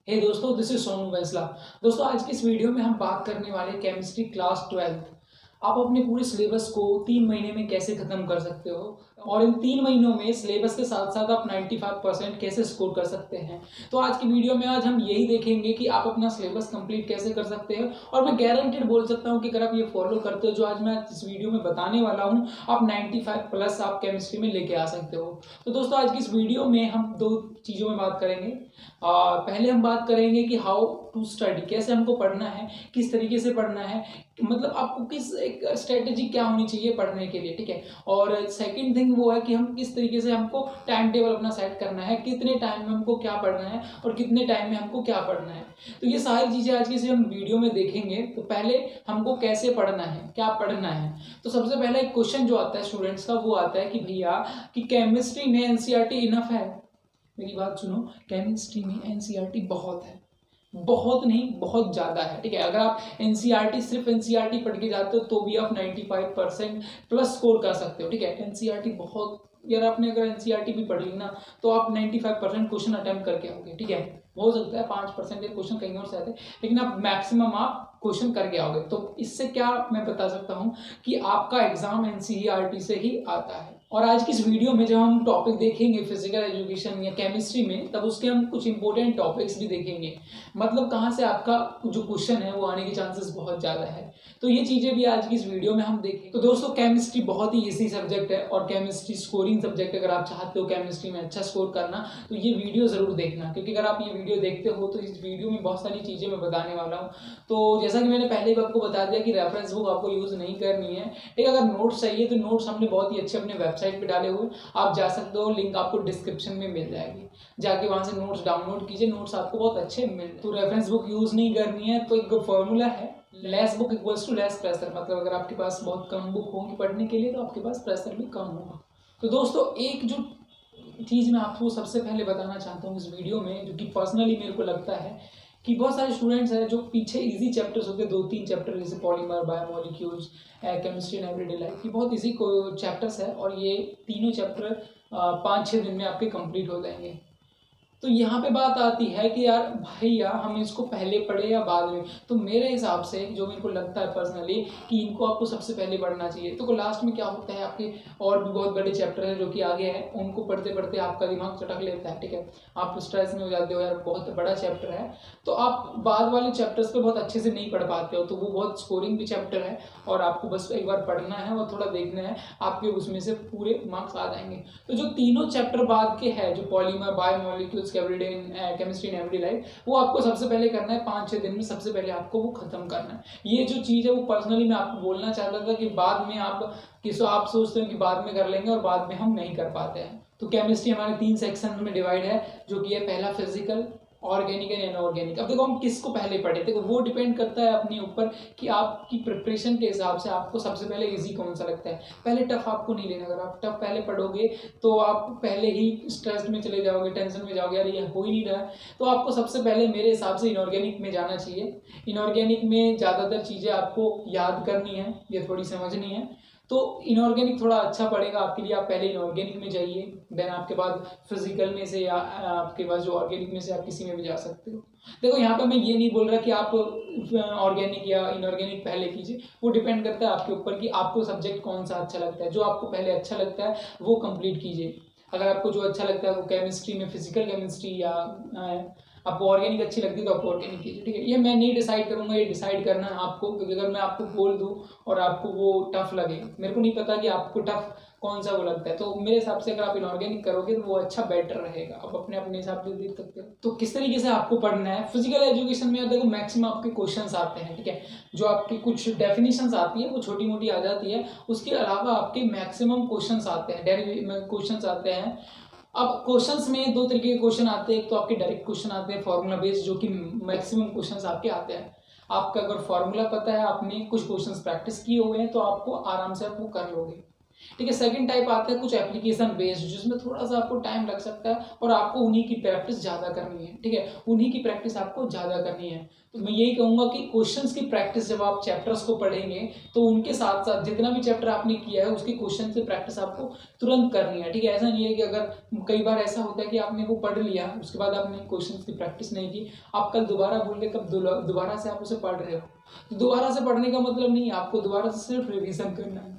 हे दोस्तों, this is Sonu वैसला। दोस्तों, आज की इस वीडियो में हम बात करने वाले केमिस्ट्री क्लास 12। आप अपने पूरे सिलेबस को 3 महीने में कैसे खत्म कर सकते हो और इन 3 महीनों में सिलेबस के साथ साथ आप 95% कैसे स्कोर कर सकते हैं। तो आज की वीडियो में आज हम यही देखेंगे कि आप अपना सिलेबस कंप्लीट कैसे कर सकते हैं और मैं गारंटेड बोल सकता हूं कि अगर आप ये फॉलो करते हो जो आज मैं इस वीडियो में बताने वाला हूं, आप 95 प्लस आप केमिस्ट्री में लेके आ सकते हो। तो दोस्तों, आज की इस वीडियो में हम दो चीज़ों में बात करेंगे। पहले हम बात करेंगे कि हाउ टू स्टडी, कैसे हमको पढ़ना है, किस तरीके से पढ़ना है, मतलब आपको किस एक स्ट्रेटेजी क्या होनी चाहिए पढ़ने के लिए, ठीक है। और सेकंड थिंग वो है कि हम किस तरीके से हमको टाइम टेबल अपना सेट करना है, कितने टाइम में हमको क्या पढ़ना है और कितने टाइम में हमको क्या पढ़ना है। तो ये सारी चीज़ें आज की हम वीडियो में देखेंगे। तो पहले हमको कैसे पढ़ना है, क्या पढ़ना है। तो सबसे पहले एक क्वेश्चन जो आता है स्टूडेंट्स का, वो आता है कि भैया कि केमिस्ट्री में एनसीईआरटी इनफ है। मेरी बात सुनो, केमिस्ट्री में एनसीईआरटी बहुत है, बहुत नहीं बहुत ज़्यादा है, ठीक है। अगर आप एनसीईआरटी सिर्फ एनसीईआरटी पढ़ के जाते हो तो भी आप 95% प्लस स्कोर कर सकते हो, ठीक है। एनसीईआरटी बहुत, यार आपने अगर एनसीईआरटी भी पढ़ ली ना तो आप 95% क्वेश्चन अटेम्प्ट करके आओगे, ठीक है। हो सकता है 5% के क्वेश्चन कहीं और से आते हैं, लेकिन आप मैक्सिमम आप क्वेश्चन करके आओगे। तो इससे क्या मैं बता सकता हूँ कि आपका एग्जाम एनसीईआरटी से ही आता है। और आज की इस वीडियो में जब हम टॉपिक देखेंगे फिजिकल एजुकेशन या केमिस्ट्री में, तब उसके हम कुछ इंपॉर्टेंट टॉपिक्स भी देखेंगे, मतलब कहाँ से आपका जो क्वेश्चन है वो आने के चांसेस बहुत ज़्यादा है। तो ये चीज़ें भी आज की इस वीडियो में हम देखें। तो दोस्तों, केमिस्ट्री बहुत ही इजी सब्जेक्ट है और केमिस्ट्री स्कोरिंग सब्जेक्ट है। अगर आप चाहते हो केमिस्ट्री में अच्छा स्कोर करना तो ये वीडियो ज़रूर देखना, क्योंकि अगर आप ये वीडियो देखते हो तो इस वीडियो में बहुत सारी चीज़ें मैं बताने वाला हूँ। तो जैसा कि मैंने पहले ही आपको बता दिया कि रेफरेंस बुक आपको यूज़ नहीं करनी है, ठीक। अगर नोट्स चाहिए तो नोट्स हमने बहुत ही अच्छे अपने वेबसाइट पर डाले हुए, आप जा सकते हो, लिंक आपको डिस्क्रिप्शन में मिल जाएगी, जाके वहाँ से नोट्स डाउनलोड कीजिए। नोट्स आपको बहुत अच्छे मिल। तो रेफरेंस बुक यूज़ नहीं करनी है तो एक फॉर्मूला है, less book equals to less pressure. मतलब अगर आपके पास बहुत कम बुक होगी पढ़ने के लिए तो आपके पास प्रेशर भी कम होगा। तो दोस्तों, एक जो चीज़ मैं आपको सबसे पहले बताना चाहता हूँ इस वीडियो में, जो कि पर्सनली मेरे को लगता है कि बहुत सारे स्टूडेंट्स हैं जो पीछे इजी चैप्टर्स होते हैं, 2-3 चैप्टर जैसे polymer, biomolecules, chemistry in everyday life, ये बहुत इजी चैप्टर्स है और ये तीनों चैप्टर 5-6 दिन में आपके कंप्लीट हो जाएंगे। तो यहाँ पे बात आती है कि यार भैया हम इसको पहले पढ़े या बाद में। तो मेरे हिसाब से जो मेरे को लगता है पर्सनली कि इनको आपको सबसे पहले पढ़ना चाहिए। तो लास्ट में क्या होता है, आपके और भी बहुत बड़े चैप्टर हैं जो कि आगे हैं, उनको पढ़ते पढ़ते आपका दिमाग चटक लेता है, ठीक है। आप स्ट्रेस में हो जाते हो, यार बहुत बड़ा चैप्टर है, तो आप बाद वाले चैप्टर्स पे बहुत अच्छे से नहीं पढ़ पाते हो। तो वो बहुत स्कोरिंग भी चैप्टर है और आपको बस एक बार पढ़ना है और थोड़ा देखना है, आपके उसमें से पूरे मार्क्स आ जाएंगे। तो जो तीनों चैप्टर बाद के हैं, जो polymer, biomolecules, everyday in chemistry in everyday life, वो आपको सबसे पहले करना है। 5-6 दिन में सबसे पहले आपको वो खत्म करना है। ये जो चीज़ है वो पर्सनली मैं आपको बोलना चाह रहा था कि बाद में आप सोचते हो कि बाद में कर लेंगे और बाद में हम नहीं कर पाते हैं। तो केमिस्ट्री हमारे 3 सेक्शन में डिवाइड है, जो कि है पहला फिजिकल, ऑर्गेनिक एंड इनऑर्गेनिक। अब देखो हम किसको पहले पढ़े, देखो वो डिपेंड करता है अपने ऊपर कि आपकी प्रिपरेशन के हिसाब से आपको सबसे पहले इजी कौन सा लगता है। पहले टफ आपको नहीं लेना। अगर आप टफ पहले पढ़ोगे तो आप पहले ही स्ट्रेस में चले जाओगे, टेंशन में जाओगे, यार ये हो ही नहीं रहा है। तो आपको सबसे पहले मेरे हिसाब से इनऑर्गेनिक में जाना चाहिए। इनऑर्गेनिक में ज़्यादातर चीज़ें आपको याद करनी है या थोड़ी समझनी है, तो इनऑर्गेनिक थोड़ा अच्छा पड़ेगा आपके लिए। आप पहले इनऑर्गेनिक में जाइए, देन आपके बाद फिजिकल में से या आपके पास जो ऑर्गेनिक में से आप किसी में भी जा सकते हो। देखो यहाँ पे मैं ये नहीं बोल रहा कि आप ऑर्गेनिक या इनऑर्गेनिक पहले कीजिए, वो डिपेंड करता है आपके ऊपर कि आपको सब्जेक्ट कौन सा अच्छा लगता है। जो आपको पहले अच्छा लगता है वो कंप्लीट कीजिए। अगर आपको जो अच्छा लगता है वो केमिस्ट्री में फिजिकल केमिस्ट्री या आपको ऑर्गेनिक अच्छी लगती है तो आप ऑर्गेनिक कीजिए, ठीक है। ये मैं नहीं डिसाइड करूंगा, ये डिसाइड करना है आपको, क्योंकि अगर मैं आपको बोल दूं और आपको वो टफ लगे, मेरे को नहीं पता कि आपको टफ कौन सा वो लगता है। तो मेरे हिसाब से अगर आप इनऑर्गेनिक करोगे तो वो अच्छा बेटर रहेगा। आप अपने अपने हिसाब से देख सकते हो। तो किस तरीके से आपको पढ़ना है फिजिकल एजुकेशन में, देखो मैक्सिमम आपके क्वेश्चंस आते हैं, ठीक है। जो आपकी कुछ डेफिनेशंस आती है वो छोटी मोटी आ जाती है, उसके अलावा आपके मैक्सिमम क्वेश्चंस आते हैं, क्वेश्चंस आते हैं। अब क्वेश्चंस में 2 तरीके के क्वेश्चन आते हैं। एक तो आपके डायरेक्ट क्वेश्चन आते हैं फॉर्मूला बेस्ड, जो कि मैक्सिमम क्वेश्चंस आपके आते हैं। आपका अगर फॉर्मूला पता है, आपने कुछ क्वेश्चंस प्रैक्टिस किए हुए हैं, तो आपको आराम से आप वो कर लोगे। ठीक है। सेकंड टाइप आता है कुछ एप्लीकेशन बेस्ड, जिसमें थोड़ा सा आपको टाइम लग सकता है और आपको उन्हीं की प्रैक्टिस ज़्यादा करनी है। ठीक है, उन्हीं की प्रैक्टिस आपको ज़्यादा करनी है। तो मैं यही कहूँगा कि क्वेश्चंस की प्रैक्टिस जब आप चैप्टर्स को पढ़ेंगे तो उनके साथ साथ जितना भी चैप्टर आपने किया है उसकी क्वेश्चन की प्रैक्टिस आपको तुरंत करनी है। ठीक है, ऐसा नहीं है कि अगर कई बार ऐसा होता है कि आपने वो पढ़ लिया उसके बाद आपने क्वेश्चन की प्रैक्टिस नहीं की, आप कल दोबारा बोल के कब दोबारा से आप उसे पढ़ रहे हो, तो दोबारा से पढ़ने का मतलब नहीं है, आपको दोबारा से सिर्फ रिविजन करना है।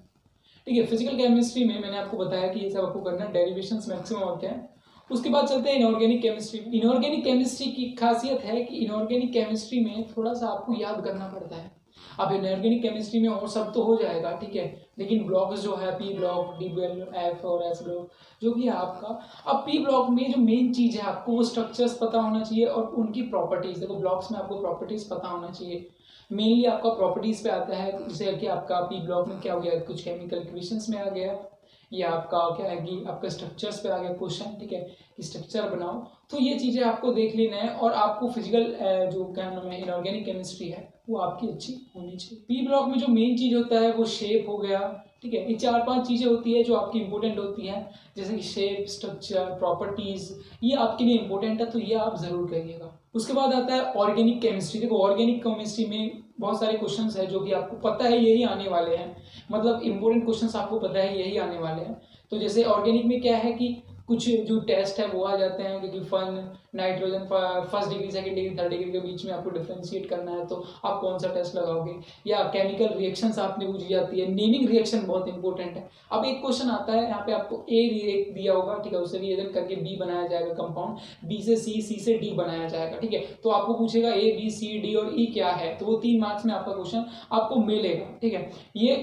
ठीक है, फिजिकल केमिस्ट्री में मैंने आपको बताया कि ये सब आपको करना है, डेरिवेशंस मैक्सिमम होते हैं। उसके बाद चलते हैं इनऑर्गेनिक केमिस्ट्री। इनऑर्गेनिक केमिस्ट्री की खासियत है कि इनऑर्गेनिक केमिस्ट्री में थोड़ा सा आपको याद करना पड़ता है। अब इनऑर्गेनिक केमिस्ट्री में और सब तो हो जाएगा, ठीक है, लेकिन ब्लॉक्स जो है P block, D block, F और एस ब्लॉक जो भी है आपका, अब पी ब्लॉक में जो मेन चीज़ है आपको वो स्ट्रक्चर्स पता होना चाहिए और उनकी प्रॉपर्टीज। देखो ब्लॉक्स में आपको प्रॉपर्टीज पता होना चाहिए, मेनली आपका प्रॉपर्टीज पे आता है। जैसे कि आपका पी ब्लॉक में क्या हो गया, कुछ केमिकल इक्वेशंस में आ गया, या आपका क्या है कि आपका स्ट्रक्चर्स पे आ गया क्वेश्चन। ठीक है, कि स्ट्रक्चर बनाओ, तो ये चीज़ें आपको देख लेना है और आपको फिजिकल जो क्या नाम है इनऑर्गेनिक केमिस्ट्री है वो आपकी अच्छी होनी चाहिए। पी ब्लॉक में जो मेन चीज़ होता है वो शेप हो गया। ठीक है, ये 4-5 चीज़ें होती है जो आपकी इंपॉर्टेंट होती हैं, जैसे कि शेप, स्ट्रक्चर, प्रॉपर्टीज, ये आपके लिए इंपॉर्टेंट है, तो ये आप जरूर करिएगा। उसके बाद आता है ऑर्गेनिक केमिस्ट्री। देखो ऑर्गेनिक केमिस्ट्री में बहुत सारे क्वेश्चंस है जो कि आपको पता है यही आने वाले हैं, मतलब इंपॉर्टेंट क्वेश्चंस आपको पता है यही आने वाले हैं। तो जैसे ऑर्गेनिक में क्या है कि कुछ जो टेस्ट है वो आ जाते हैं, क्योंकि फन, nitrogen, first degree, second degree, third degree के बीच में आपको डिफ्रेंशिएट करना है, तो आप कौन सा टेस्ट लगाओगे, या केमिकल रिएक्शंस आपने पूछी जाती है, नेमिंग रिएक्शन बहुत इंपॉर्टेंट है। अब एक क्वेश्चन आता है यहाँ पे आपको ए दिया होगा, ठीक है, उससे रिएक्शन करके बी बनाया जाएगा कंपाउंड, बी से सी, सी से डी बनाया जाएगा। ठीक है, तो आपको पूछेगा ए बी सी डी और ई क्या है, तो वो 3 मार्क्स में आपका क्वेश्चन आपको मिलेगा। ठीक है, ये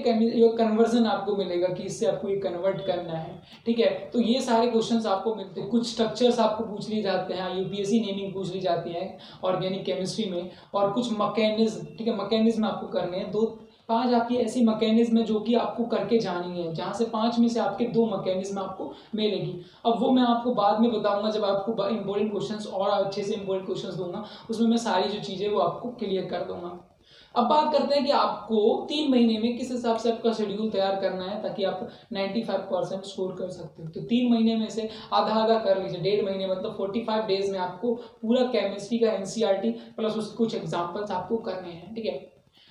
कन्वर्जन आपको मिलेगा कि इससे आपको ये कन्वर्ट करना है। ठीक है, तो ये सारे क्वेश्चन आपको मिलते हैं। कुछ स्ट्रक्चर्स आपको पूछ लिए जाते हैं, यूपीएससी नेमिंग पूछ ली जाती है ऑर्गेनिक केमिस्ट्री में, और कुछ मैकेनिज्म, ठीक है, मैकेनिज्म आपको करने हैं। 5 आपकी ऐसी मैकेनिज्म है जो कि आपको करके जानी है, जहां से 5 में से आपके 2 मैकेनिज्म आपको मिलेगी। अब वो मैं आपको बाद में बताऊंगा जब आपको इंपॉर्टेंट क्वेश्चंस और अच्छे से इंपॉर्टेंट क्वेश्चंस दूंगा, उसमें मैं सारी जो चीजें वो आपको क्लियर कर दूंगा। अब बात करते हैं कि आपको 3 महीने में किस हिसाब से आपका शेड्यूल तैयार करना है ताकि आप 95% स्कोर कर सकते हो। तो 3 महीने में से आधा आधा कर लीजिए, 1.5 महीने मतलब 45 डेज में आपको पूरा केमिस्ट्री का एनसीईआरटी प्लस उसके कुछ एग्जाम्पल्स आपको करने हैं। ठीक है,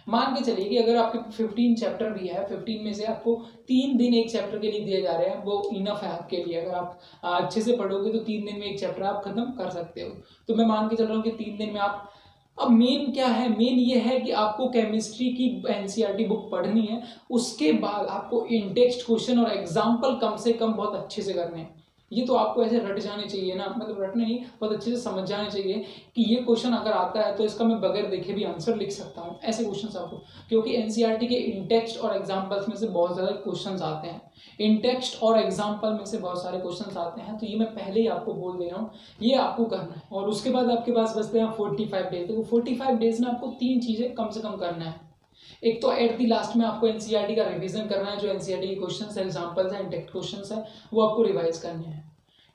मान के चलिए कि अगर आपके 15 चैप्टर भी है, 15 में से आपको 3 दिन एक चैप्टर के लिए दिए जा रहे हैं, वो इनफ है आपके लिए। अगर आप अच्छे से पढ़ोगे तो 3 दिन में एक चैप्टर आप खत्म कर सकते हो। तो मैं मान के चल रहा हूँ कि 3 दिन में आप, अब मेन क्या है, मेन ये है कि आपको केमिस्ट्री की एनसीईआरटी बुक पढ़नी है, उसके बाद आपको इन टेक्स्ट क्वेश्चन और एग्जाम्पल कम से कम बहुत अच्छे से करने हैं। ये तो आपको ऐसे रट जाने चाहिए ना, मतलब रटने नहीं, बहुत अच्छे से समझ जाने चाहिए कि ये क्वेश्चन अगर आता है तो इसका मैं बगैर देखे भी आंसर लिख सकता हूँ, ऐसे क्वेश्चंस आपको, क्योंकि एनसीईआरटी के इन टेक्स्ट और एग्जाम्पल्स में से बहुत ज़्यादा क्वेश्चंस आते हैं, इन टेक्स्ट और एग्जाम्पल में से बहुत सारे क्वेश्चंस आते हैं। तो ये मैं पहले ही आपको बोल दे रहा हूँ, ये आपको करना है। और उसके बाद आपके पास बचते हैं 45 डेज। तो 45 डेज में आपको 3 चीज़ें कम से कम करना है। एक तो एट दी लास्ट में आपको एनसीईआरटी का रिवीजन करना है, जो एनसीईआरटी के क्वेश्चंस है, एग्जांपल्स हैं, टेक्स्ट क्वेश्चंस है, वो आपको रिवाइज करने हैं।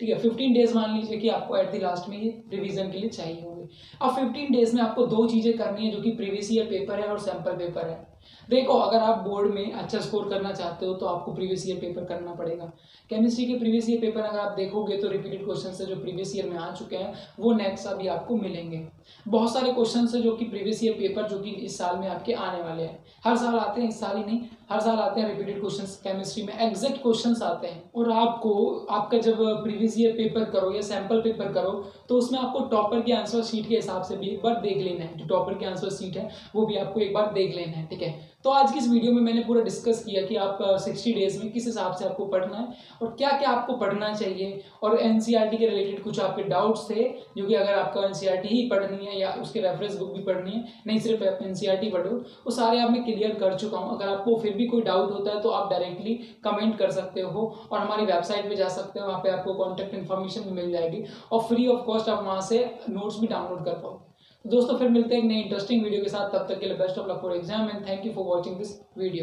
ठीक है, 15 डेज मान लीजिए कि आपको एट दी लास्ट में ये रिवीजन के लिए चाहिए होंगे। अब 15 डेज में आपको 2 चीज़ें करनी है, जो कि प्रीवियस ईयर पेपर है और सैम्पल पेपर है। देखो अगर आप बोर्ड में अच्छा स्कोर करना चाहते हो तो आपको प्रीवियस ईयर पेपर करना पड़ेगा। केमिस्ट्री के प्रीवियस ईयर पेपर अगर आप देखोगे तो रिपीटेड क्वेश्चन से जो प्रीवियस ईयर में आ चुके हैं वो नेक्स्ट अभी आपको मिलेंगे। बहुत सारे क्वेश्चन है जो कि प्रीवियस ईयर पेपर जो कि इस साल में आपके आने वाले हैं, हर साल आते हैं, इस साल ही नहीं, हर साल आते हैं रिपीटेड क्वेश्चंस केमिस्ट्री में, एग्जैक्ट क्वेश्चंस आते हैं। और आपको आपका जब प्रीवियस ईयर पेपर करो या सैंपल पेपर करो तो उसमें आपको टॉपर की आंसर शीट के हिसाब से भी एक बार देख लेना है, जो टॉपर की आंसर शीट है वो भी आपको एक बार देख लेना है। ठीक है, तो आज की इस वीडियो में मैंने पूरा डिस्कस किया कि आप 60 डेज में किस हिसाब से आपको पढ़ना है और क्या क्या आपको पढ़ना चाहिए, और एनसीईआरटी के रिलेटेड कुछ आपके डाउट्स थे जो कि अगर आपको एनसीईआरटी ही पढ़नी है या उसके रेफरेंस बुक भी पढ़नी है, नहीं सिर्फ एनसीईआरटी पढ़ो, वो सारे आप मैं क्लियर कर चुका हूँ। अगर आपको फिर भी कोई डाउट होता है तो आप डायरेक्टली कमेंट कर सकते हो और हमारी वेबसाइट पे जा सकते हो, वहाँ पे आपको कॉन्टैक्ट इन्फॉर्मेशन भी मिल जाएगी और फ्री ऑफ कॉस्ट आप वहाँ से नोट्स भी डाउनलोड कर पाओ। दोस्तों फिर मिलते हैं एक नई इंटरेस्टिंग वीडियो के साथ, तब तक के लिए best of luck for exam and thank you for watching this video.